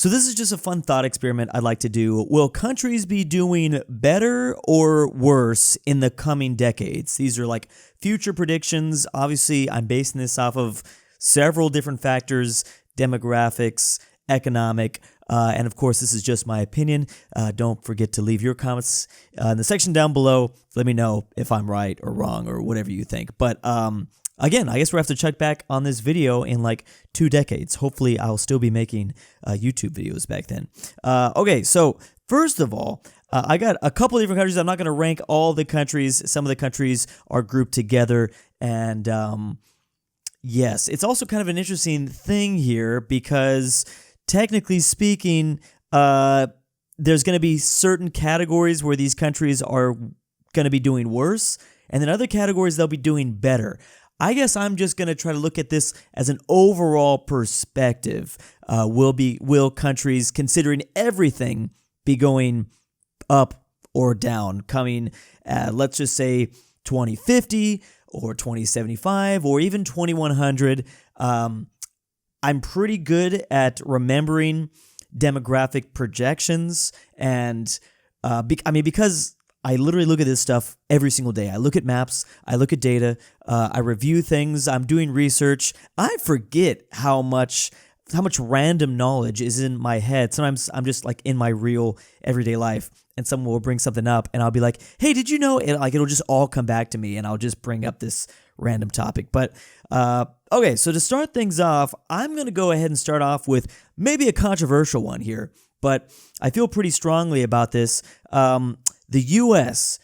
So this is just a fun thought experiment I'd like to do. Will countries be doing better or worse in the coming decades? These are like future predictions. Obviously, I'm basing this off of several different factors: demographics, economic, and of course, this is just my opinion. Don't forget to leave your comments in the section down below. Let me know if I'm right or wrong or whatever you think. But again, I guess we'll have to check back on this video in like 2 decades. Hopefully, I'll still be making YouTube videos back then. Okay, so first of all, I got a couple different countries. I'm not going to rank all the countries. Some of the countries are grouped together. And yes, it's also kind of an interesting thing here because technically speaking, there's going to be certain categories where these countries are going to be doing worse, and then other categories they'll be doing better. I guess I'm just going to try to look at this as an overall perspective. Will countries, considering everything, be going up or down, coming, let's just say 2050 or 2075 or even 2100? I'm pretty good at remembering demographic projections, and because I literally look at this stuff every single day. I look at maps, I look at data, I review things, I'm doing research. I forget how much random knowledge is in my head. Sometimes I'm just like in my real everyday life, and someone will bring something up, and I'll be like, "Hey, did you know?" And like it'll just all come back to me, and I'll just bring up this random topic. But okay, so to start things off, I'm going to go ahead and start off with maybe a controversial one here, but I feel pretty strongly about this. The U.S.,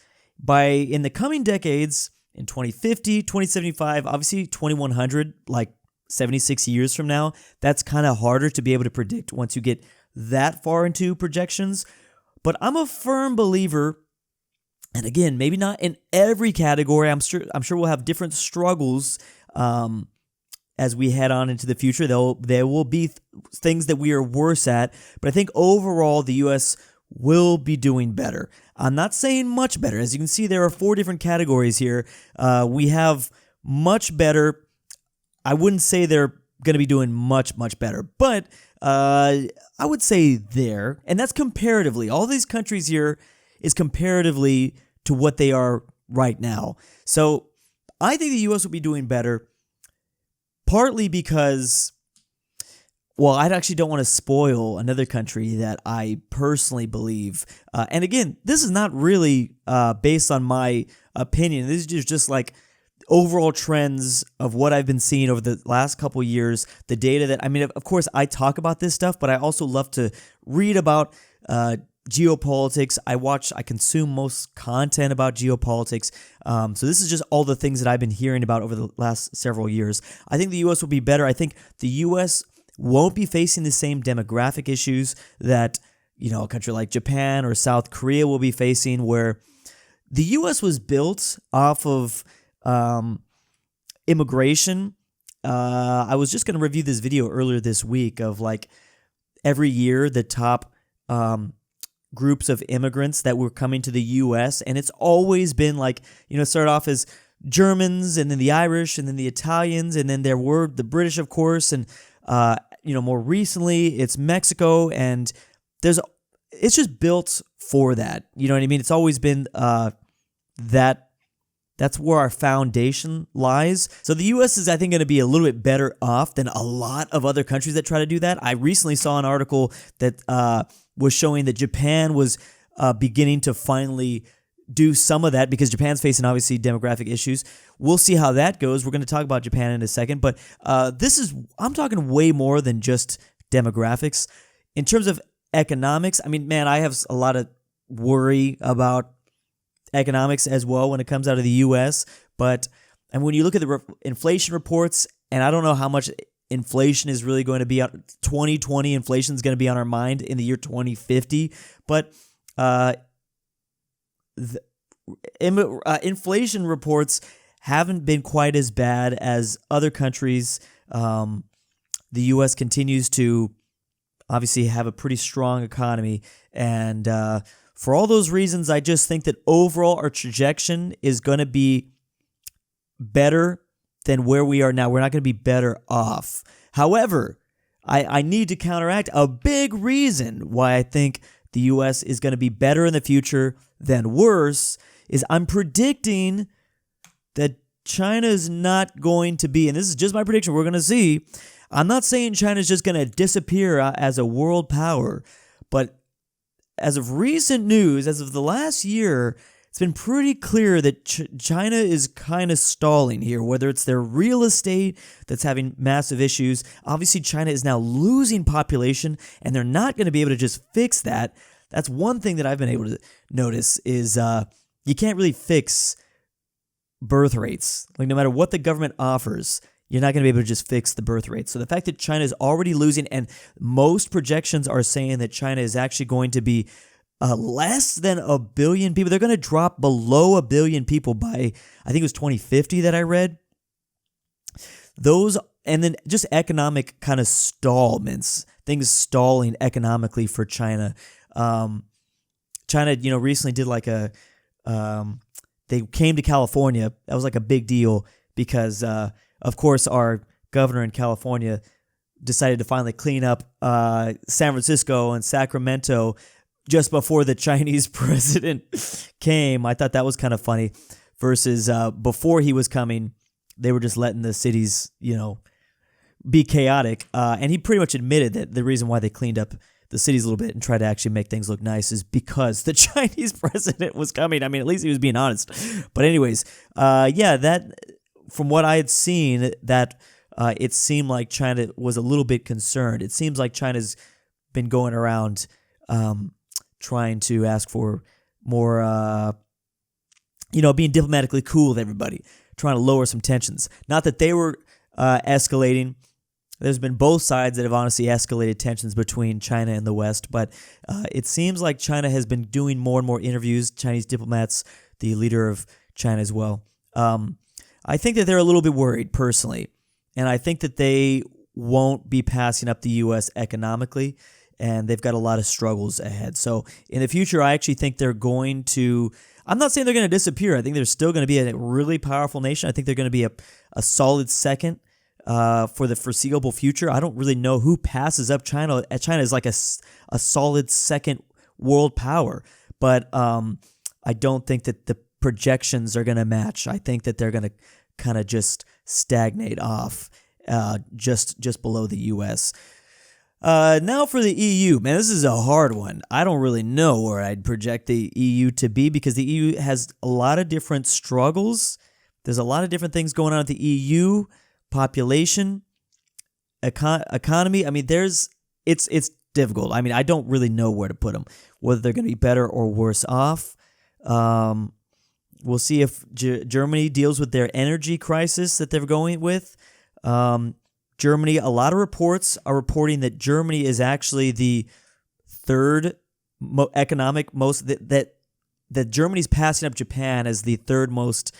in the coming decades, in 2050, 2075, obviously 2100, like 76 years from now, that's kind of harder to be able to predict once you get that far into projections. But I'm a firm believer, and again, maybe not in every category. I'm sure we'll have different struggles as we head on into the future. There will be things that we are worse at, but I think overall the U.S. will be doing better. I'm not saying much better. As you can see, there are 4 different categories here. We have much better. I wouldn't say they're going to be doing much better, but I would say there, and that's comparatively. All these countries here is comparatively to what they are right now. So I think the U.S. will be doing better, partly because, well, I actually don't want to spoil another country that I personally believe. And again, this is not really based on my opinion. This is just like overall trends of what I've been seeing over the last couple years, the data that, of course, I talk about this stuff, but I also love to read about geopolitics. I consume most content about geopolitics. So this is just all the things that I've been hearing about over the last several years. I think the U.S. will be better. I think the U.S. won't be facing the same demographic issues that, a country like Japan or South Korea will be facing, where the U.S. was built off of immigration. I was just going to review this video earlier this week of like every year the top groups of immigrants that were coming to the U.S. And it's always been like, started off as Germans and then the Irish and then the Italians and then there were the British, of course. And, more recently it's Mexico, and it's just built for that. You know what I mean? It's always been that's where our foundation lies. So the U.S. is, I think, going to be a little bit better off than a lot of other countries that try to do that. I recently saw an article that was showing that Japan was beginning to finally do some of that because Japan's facing, obviously, demographic issues. We'll see how that goes. We're going to talk about Japan in a second. But I'm talking way more than just demographics. In terms of economics, I have a lot of worry about economics as well when it comes out of the U.S. And when you look at the inflation reports, and I don't know how much inflation is really going to be on 2020, inflation is going to be on our mind in the year 2050, but inflation reports haven't been quite as bad as other countries. The U.S. continues to obviously have a pretty strong economy, and for all those reasons, I just think that overall our trajectory is going to be better than where we are now. We're not going to be better off. However, I need to counteract a big reason why I think the U.S. is going to be better in the future than worse is I'm predicting that China is not going to be, and this is just my prediction, we're going to see. I'm not saying China is just going to disappear as a world power, but as of recent news, as of the last year, it's been pretty clear that China is kind of stalling here, whether it's their real estate that's having massive issues. Obviously, China is now losing population, and they're not going to be able to just fix that. That's one thing that I've been able to notice is you can't really fix birth rates. Like, no matter what the government offers, you're not going to be able to just fix the birth rate. So the fact that China is already losing, and most projections are saying that China is actually going to be less than 1 billion people. They're going to drop below 1 billion people by, I think it was 2050 that I read. Those, and then just economic kind of stallments, things stalling economically for China. China, recently did like they came to California. That was like a big deal because, of course, our governor in California decided to finally clean up San Francisco and Sacramento just before the Chinese president came. I thought that was kind of funny versus before he was coming, they were just letting the cities, be chaotic. And he pretty much admitted that the reason why they cleaned up the cities a little bit and tried to actually make things look nice is because the Chinese president was coming. I mean, at least he was being honest. But anyways, that from what I had seen, that it seemed like China was a little bit concerned. It seems like China's been going around trying to ask for more, being diplomatically cool with everybody, trying to lower some tensions. Not that they were escalating. There's been both sides that have honestly escalated tensions between China and the West, but it seems like China has been doing more and more interviews, Chinese diplomats, the leader of China as well. I think that they're a little bit worried personally, and I think that they won't be passing up the U.S. economically, and they've got a lot of struggles ahead. So in the future, I actually think they're going to, I'm not saying they're going to disappear. I think they're still going to be a really powerful nation. I think they're going to be a solid second for the foreseeable future. I don't really know who passes up China. China is like a solid second world power, but I don't think that the projections are going to match. I think that they're going to kind of just stagnate off just below the U.S. Now for the EU, man, this is a hard one. I don't really know where I'd project the EU to be because the EU has a lot of different struggles. There's a lot of different things going on at the EU, population, economy. I mean, it's difficult. I mean, I don't really know where to put them, whether they're going to be better or worse off. We'll see if Germany deals with their energy crisis that they're going with. Germany, a lot of reports are reporting that Germany is actually the third economic most, that Germany's passing up Japan as the third most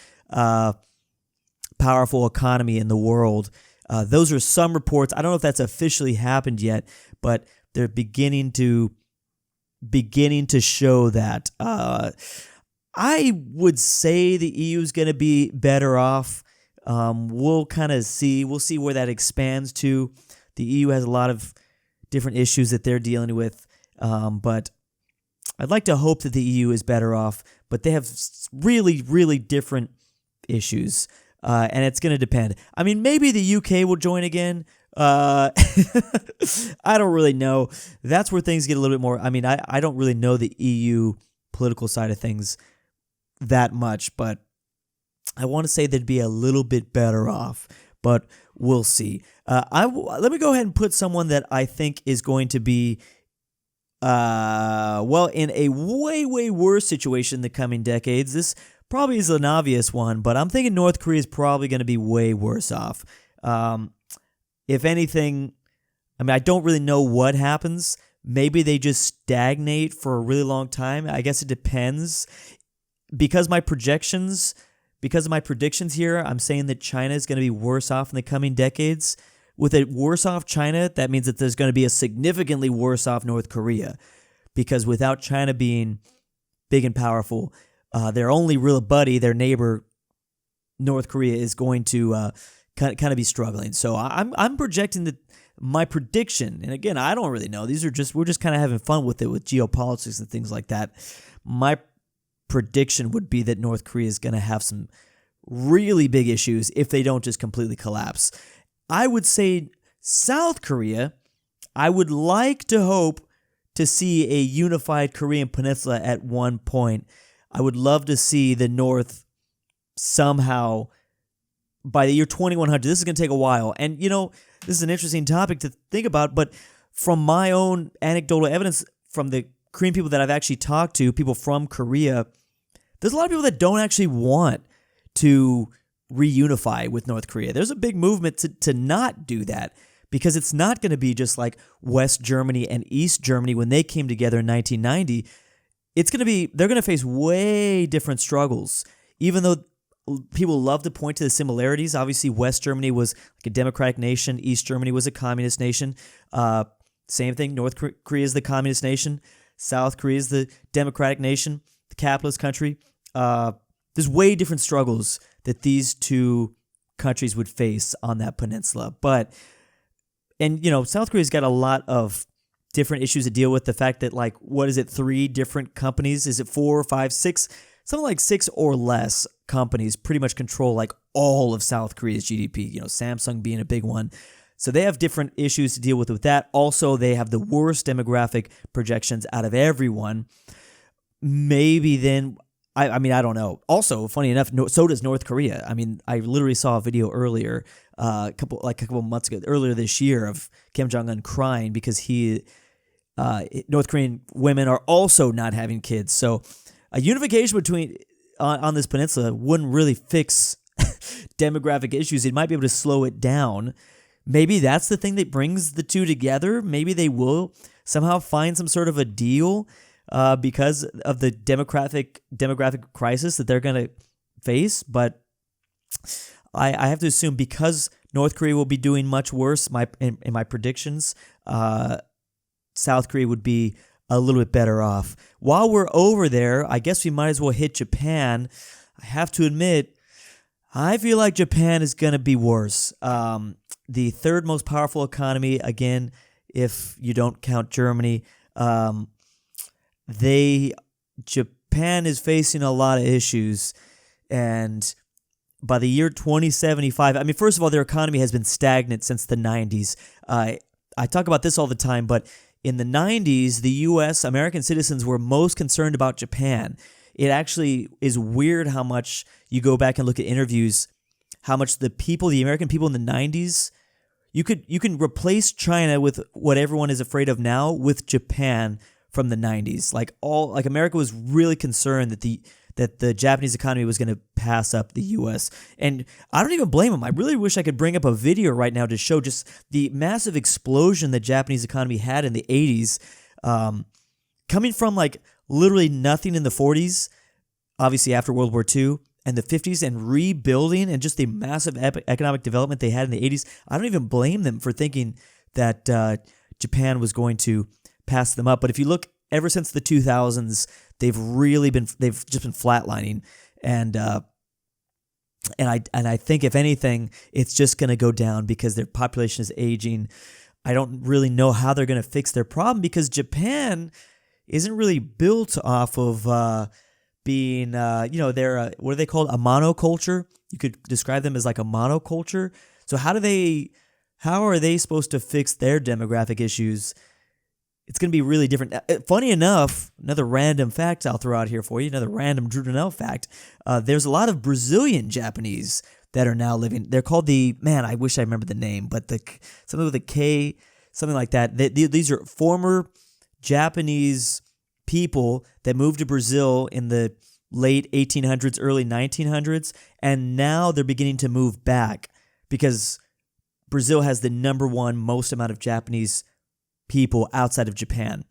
powerful economy in the world. Those are some reports. I don't know if that's officially happened yet, but they're beginning to show that. I would say the EU is going to be better off. We'll kind of see. We'll see where that expands to. The EU has a lot of different issues that they're dealing with, but I'd like to hope that the EU is better off. But they have really, really different issues, and it's going to depend. I mean, maybe the UK will join again. I don't really know. That's where things get a little bit more. I mean, I don't really know the EU political side of things that much, but I want to say they'd be a little bit better off, but we'll see. Let me go ahead and put someone that I think is going to be, in a way, way worse situation in the coming decades. This probably is an obvious one, but I'm thinking North Korea is probably going to be way worse off. If anything, I mean, I don't really know what happens. Maybe they just stagnate for a really long time. I guess it depends. Because of my predictions here, I'm saying that China is going to be worse off in the coming decades. With a worse off China, that means that there's going to be a significantly worse off North Korea. Because without China being big and powerful, their only real buddy, their neighbor, North Korea, is going to kind of be struggling. So I'm projecting that My prediction, and again, I don't really know. We're just kind of having fun with it with geopolitics and things like that. My prediction would be that North Korea is going to have some really big issues if they don't just completely collapse. I would say South Korea, I would like to hope to see a unified Korean peninsula at one point. I would love to see the North somehow, by the year 2100, this is going to take a while. And, this is an interesting topic to think about, but from my own anecdotal evidence from the Korean people that I've actually talked to, people from Korea, there's a lot of people that don't actually want to reunify with North Korea. There's a big movement to not do that, because it's not going to be just like West Germany and East Germany when they came together in 1990. They're going to face way different struggles, even though people love to point to the similarities. Obviously, West Germany was like a democratic nation. East Germany was a communist nation. Same thing. North Korea is the communist nation. South Korea is the democratic nation, the capitalist country. There's way different struggles that these two countries would face on that peninsula. South Korea's got a lot of different issues to deal with. The fact that, 3 different companies? Is it 4, 5, 6? Something like 6 or less companies pretty much control all of South Korea's GDP. Samsung being a big one. So they have different issues to deal with that. Also, they have the worst demographic projections out of everyone. Maybe then, I don't know. Also, funny enough, so does North Korea. I literally saw a video earlier, a couple months ago, earlier this year, of Kim Jong-un crying because North Korean women are also not having kids. So a unification on this peninsula wouldn't really fix demographic issues. It might be able to slow it down. Maybe that's the thing that brings the two together. Maybe they will somehow find some sort of a deal because of the demographic crisis that they're going to face. But I have to assume, because North Korea will be doing much worse in my predictions, South Korea would be a little bit better off. While we're over there, I guess we might as well hit Japan. I have to admit, I feel like Japan is going to be worse. The third most powerful economy, again, if you don't count Germany, Japan is facing a lot of issues, and by the year 2075, first of all, their economy has been stagnant since the 90s. I talk about this all the time, but in the 90s, the U.S., American citizens were most concerned about Japan. It actually is weird how much you go back and look at interviews, how much the American people in the 90s, you can replace China with what everyone is afraid of now with Japan from the 90s. America was really concerned that the Japanese economy was going to pass up the U.S. And I don't even blame them. I really wish I could bring up a video right now to show just the massive explosion the Japanese economy had in the 80s, coming from literally nothing in the 40s, obviously after World War II, and the 50s, and rebuilding, and just the massive economic development they had in the 80s. I don't even blame them for thinking that Japan was going to pass them up. But if you look, ever since the 2000s, they've just been flatlining, and I think, if anything, it's just going to go down because their population is aging. I don't really know how they're going to fix their problem, because Japan isn't really built off of being, they're what are they called? A monoculture. You could describe them as like a monoculture. So how are they supposed to fix their demographic issues? It's going to be really different. Funny enough, another random fact I'll throw out here for you, another random Drew Donnell fact. There's a lot of Brazilian Japanese that are now living. They're called I wish I remembered the name, but something with a K, something like that. These are former Japanese people that moved to Brazil in the late 1800s, early 1900s, and now they're beginning to move back because Brazil has the number one most amount of Japanese people outside of Japan.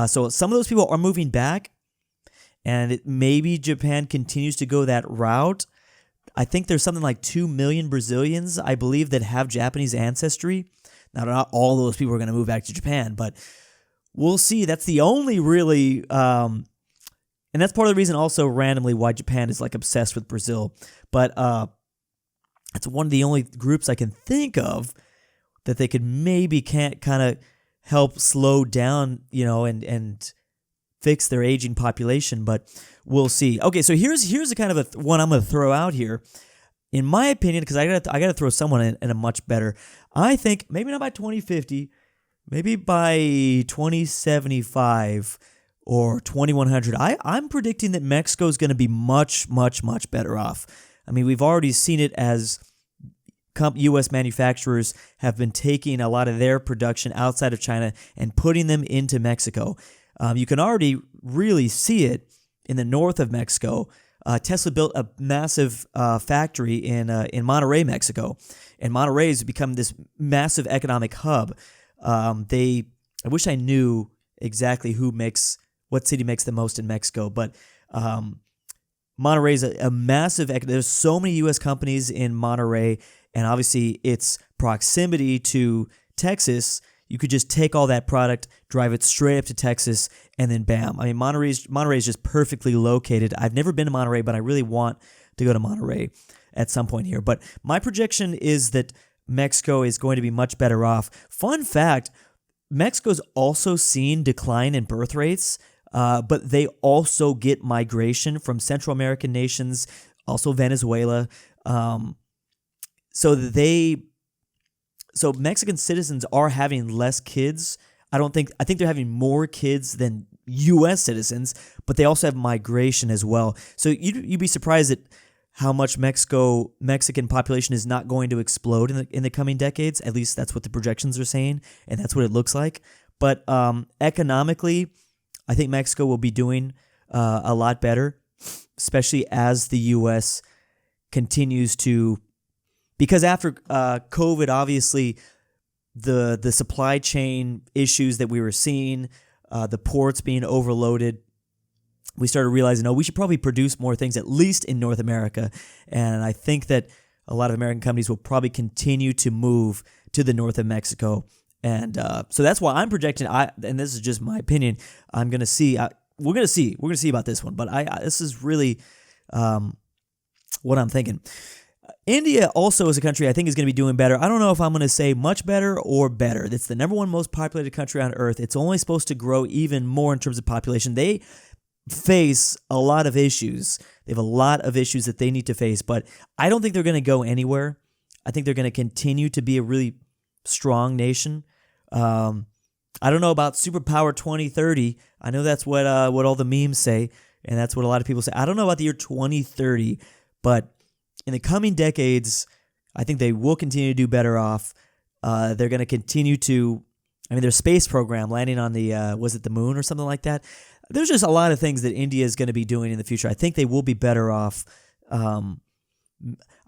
So some of those people are moving back, and maybe Japan continues to go that route. I think there's something like 2 million Brazilians, I believe, that have Japanese ancestry. Now, not all those people are going to move back to Japan, but we'll see. That's the only really, and that's part of the reason also randomly why Japan is obsessed with Brazil. But it's one of the only groups I can think of that they could maybe can't kind of help slow down, and fix their aging population, but we'll see. Okay, so here's a kind of one I'm going to throw out here. In my opinion, because I got to throw someone in a much better. I think maybe not by 2050, maybe by 2075 or 2100. I'm predicting that Mexico is going to be much, much, much better off. I mean, we've already seen it as U.S. manufacturers have been taking a lot of their production outside of China and putting them into Mexico. You can already really see it in the north of Mexico. Tesla built a massive factory in Monterrey, Mexico, and Monterrey has become this massive economic hub. I wish I knew exactly what city makes the most in Mexico, but Monterrey is a massive. There's so many U.S. companies in Monterrey, and obviously its proximity to Texas. You could just take all that product, drive it straight up to Texas, and then bam. I mean, Monterrey is just perfectly located. I've never been to Monterrey, but I really want to go to Monterrey at some point here. But my projection is that Mexico is going to be much better off. Fun fact, Mexico's also seen decline in birth rates, but they also get migration from Central American nations, also Venezuela. So Mexican citizens are having less kids. I think they're having more kids than U.S. citizens, but they also have migration as well. So you'd be surprised at how much Mexican population is not going to explode in the coming decades. At least that's what the projections are saying, and that's what it looks like. But economically, I think Mexico will be doing a lot better, especially as the U.S. continues to. Because after COVID, obviously, the supply chain issues that we were seeing, the ports being overloaded, we started realizing, we should probably produce more things, at least in North America. And I think that a lot of American companies will probably continue to move to the north of Mexico. And so that's why I'm projecting, and this is just my opinion, I'm going to see, we're going to see about this one. But this is really what I'm thinking. India also is a country I think is going to be doing better. I don't know if I'm going to say much better or better. It's the number one most populated country on earth. It's only supposed to grow even more in terms of population. They face a lot of issues. They have a lot of issues that they need to face, but I don't think they're going to go anywhere. I think they're going to continue to be a really strong nation. I don't know about superpower 2030. I know that's what all the memes say, and that's what a lot of people say. I don't know about the year 2030, but in the coming decades, I think they will continue to do better off. They're going to continue to, their space program landing on was it the moon or something like that? There's just a lot of things that India is going to be doing in the future. I think they will be better off. I'm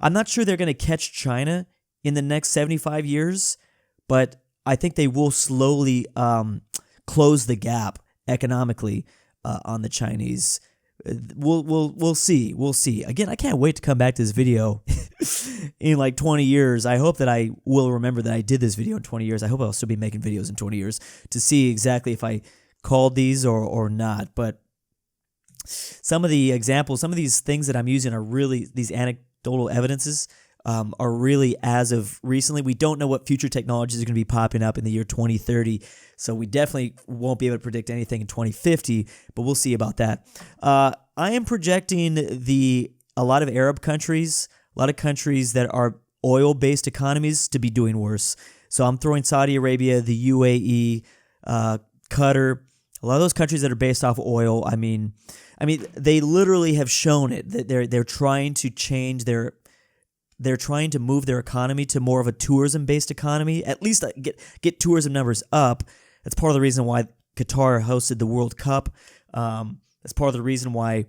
not sure they're going to catch China in the next 75 years, but I think they will slowly close the gap economically on the Chinese. We'll see. We'll see. Again, I can't wait to come back to this video in like 20 years. I hope that I will remember that I did this video in 20 years. I hope I'll still be making videos in 20 years to see exactly if I called these or not. But some of the examples, some of these things that I'm using are really, these anecdotal evidences are really as of recently. We don't know what future technologies are going to be popping up in the year 2030, so we definitely won't be able to predict anything in 2050, but we'll see about that. I am projecting a lot of Arab countries, a lot of countries that are oil-based economies to be doing worse. So I'm throwing Saudi Arabia, the UAE, Qatar, a lot of those countries that are based off oil. I mean, they literally have shown it that they're trying to change they're trying to move their economy to more of a tourism-based economy, at least get tourism numbers up. That's part of the reason why Qatar hosted the World Cup. That's part of the reason why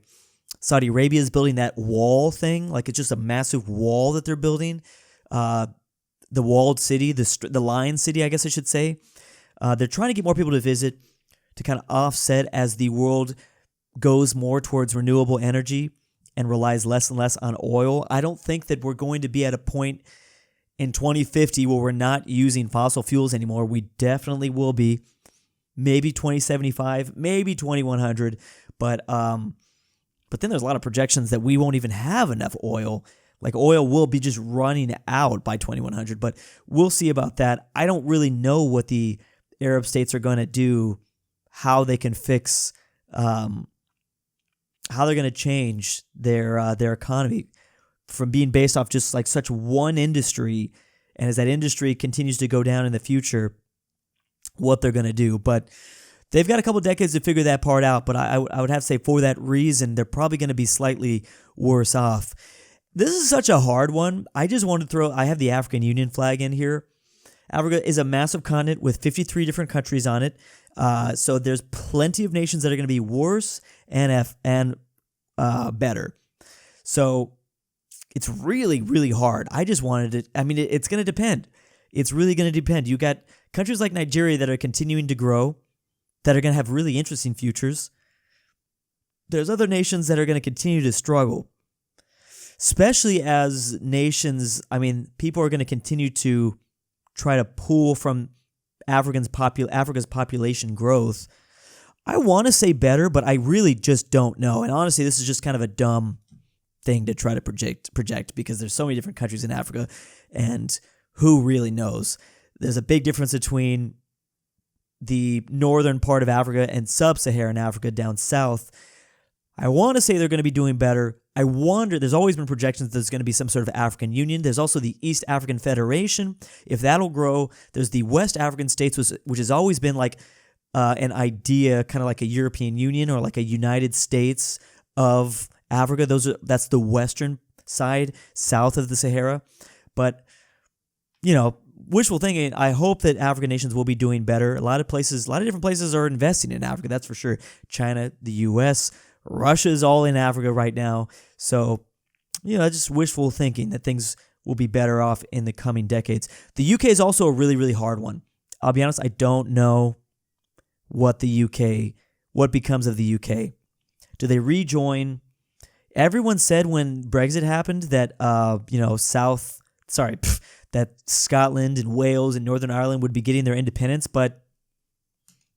Saudi Arabia is building that wall thing. Like, it's just a massive wall that they're building. The walled city, the Lion City, I guess I should say. They're trying to get more people to visit to kind of offset as the world goes more towards renewable energy and relies less and less on oil. I don't think that we're going to be at a point in 2050 where we're not using fossil fuels anymore. We definitely will be. Maybe 2075, maybe 2100, but then there's a lot of projections that we won't even have enough oil. Like oil will be just running out by 2100, but we'll see about that. I don't really know what the Arab states are going to do, how they can fix, how they're going to change their economy from being based off just like such one industry, and as that industry continues to go down in the future, what they're going to do. But they've got a couple decades to figure that part out, but I would have to say for that reason, they're probably going to be slightly worse off. This is such a hard one. I just want to I have the African Union flag in here. Africa is a massive continent with 53 different countries on it. So there's plenty of nations that are going to be worse and better. So it's really, really hard. I just wanted to, it's going to depend. It's really going to depend. You got countries like Nigeria that are continuing to grow, that are going to have really interesting futures. There's other nations that are going to continue to struggle, especially as nations, people are going to continue to try to pull from Africa's population growth. I want to say better, but I really just don't know. And honestly, this is just kind of a dumb thing to try to project because there's so many different countries in Africa, and who really knows? There's a big difference between the northern part of Africa and sub-Saharan Africa down south. I want to say they're going to be doing better. I wonder, there's always been projections that there's going to be some sort of African Union. There's also the East African Federation. If that'll grow, there's the West African states, which has always been like an idea, kind of like a European Union or like a United States of Africa. That's the western side, south of the Sahara. But, wishful thinking, I hope that African nations will be doing better. A lot of different places are investing in Africa, that's for sure. China, the U.S., Russia is all in Africa right now. So, just wishful thinking that things will be better off in the coming decades. The UK is also a really, really hard one. I'll be honest, I don't know what becomes of the UK. Do they rejoin? Everyone said when Brexit happened that, that Scotland and Wales and Northern Ireland would be getting their independence, but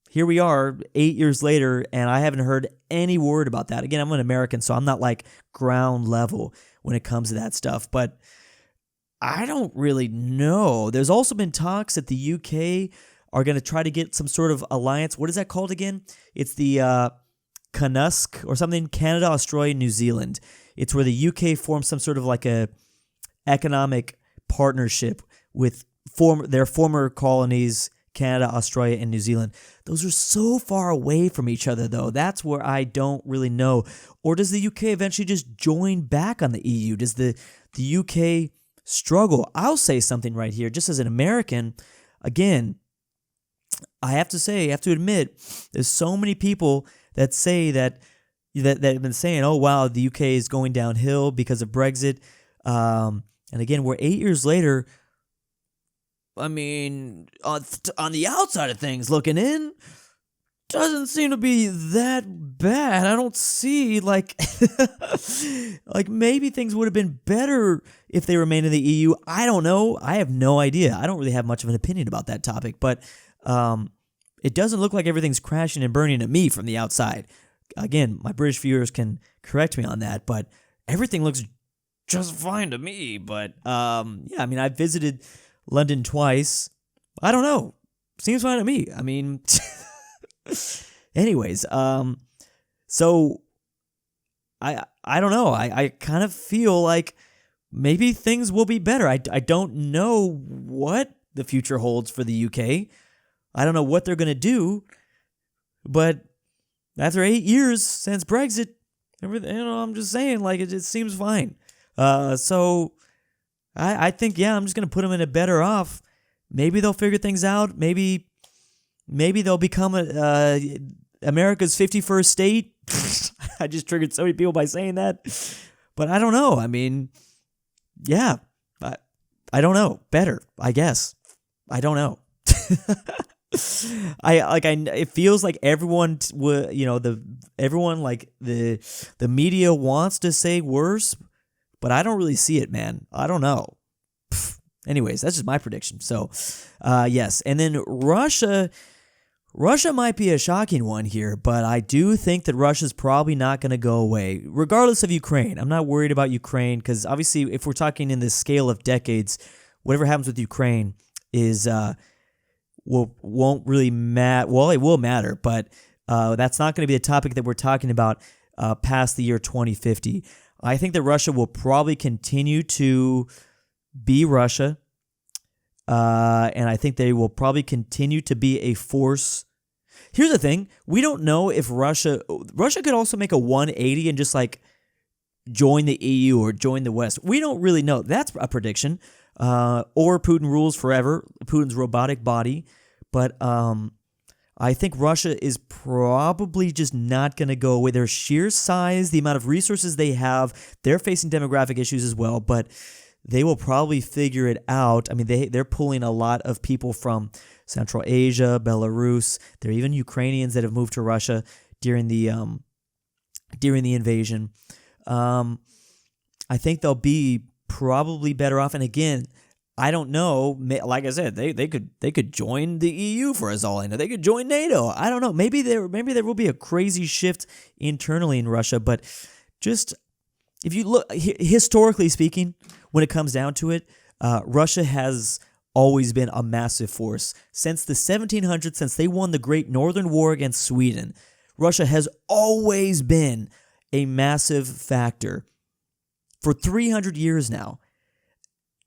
here we are 8 years later, and I haven't heard any word about that. Again, I'm an American, so I'm not like ground level when it comes to that stuff, but I don't really know. There's also been talks that the UK are going to try to get some sort of alliance. What is that called again? It's the CANUSC or something, Canada, Australia, New Zealand. It's where the UK forms some sort of like a economic partnership with their former colonies, Canada, Australia, and New Zealand. Those are so far away from each other, though. That's where I don't really know. Or does the UK eventually just join back on the EU? Does the UK struggle? I'll say something right here, just as an American. Again, I have to admit, there's so many people that say that have been saying, oh, wow, the UK is going downhill because of Brexit. And again, we're 8 years later. On the outside of things, looking in, doesn't seem to be that bad. I don't see, like maybe things would have been better if they remained in the EU. I don't know. I have no idea. I don't really have much of an opinion about that topic, but it doesn't look like everything's crashing and burning to me from the outside. Again, my British viewers can correct me on that, but everything looks just fine to me. But I visited London twice. I don't know. Seems fine to me. Anyways, so I don't know. I kind of feel like maybe things will be better. I don't know what the future holds for the UK. I don't know what they're going to do, but after 8 years since Brexit, everything, I'm just saying, like, it just seems fine. So I think, I'm just going to put them in a better off. Maybe they'll figure things out. Maybe they'll become America's 51st state. I just triggered so many people by saying that. But I don't know. I don't know. Better, I guess. I don't know. It feels like everyone the media wants to say worse, but I don't really see it, man. I don't know. Anyways, that's just my prediction. So, yes. And then Russia Russia might be a shocking one here, but I do think that Russia's probably not going to go away, regardless of Ukraine. I'm not worried about Ukraine because obviously, if we're talking in the scale of decades, whatever happens with Ukraine is won't really matter. Well, it will matter, but that's not going to be the topic that we're talking about past the year 2050. I think that Russia will probably continue to be Russia. And I think they will probably continue to be a force. Here's the thing. We don't know if Russia could also make a 180 and just like join the EU or join the West. We don't really know. That's a prediction. Or Putin rules forever, Putin's robotic body. But I think Russia is probably just not going to go away. Their sheer size, the amount of resources they have, they're facing demographic issues as well, but they will probably figure it out. I mean, they're pulling a lot of people from Central Asia, Belarus. There are even Ukrainians that have moved to Russia during the invasion. I think they'll be probably better off. And again, I don't know. Like I said, they could join the EU for us all I know. They could join NATO. I don't know. Maybe there will be a crazy shift internally in Russia. But just if you look historically speaking, when it comes down to it, Russia has always been a massive force. Since the 1700s, since they won the Great Northern War against Sweden, Russia has always been a massive factor for 300 years now.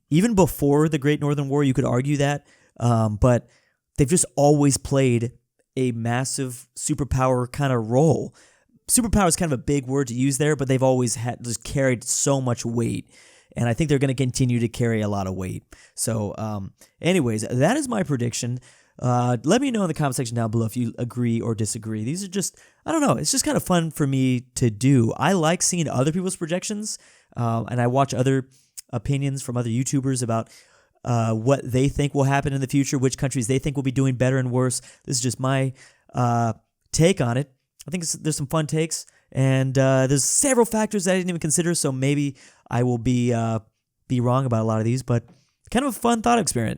Even before the Great Northern War, you could argue that, but they've just always played a massive superpower kind of role. Superpower is kind of a big word to use there, but they've always just carried so much weight. And I think they're going to continue to carry a lot of weight. So anyways, that is my prediction. Let me know in the comment section down below if you agree or disagree. These are just, I don't know, it's just kind of fun for me to do. I like seeing other people's projections, and I watch other opinions from other YouTubers about what they think will happen in the future, which countries they think will be doing better and worse. This is just my take on it. I think there's some fun takes, and there's several factors that I didn't even consider, so maybe I will be wrong about a lot of these, but kind of a fun thought experiment.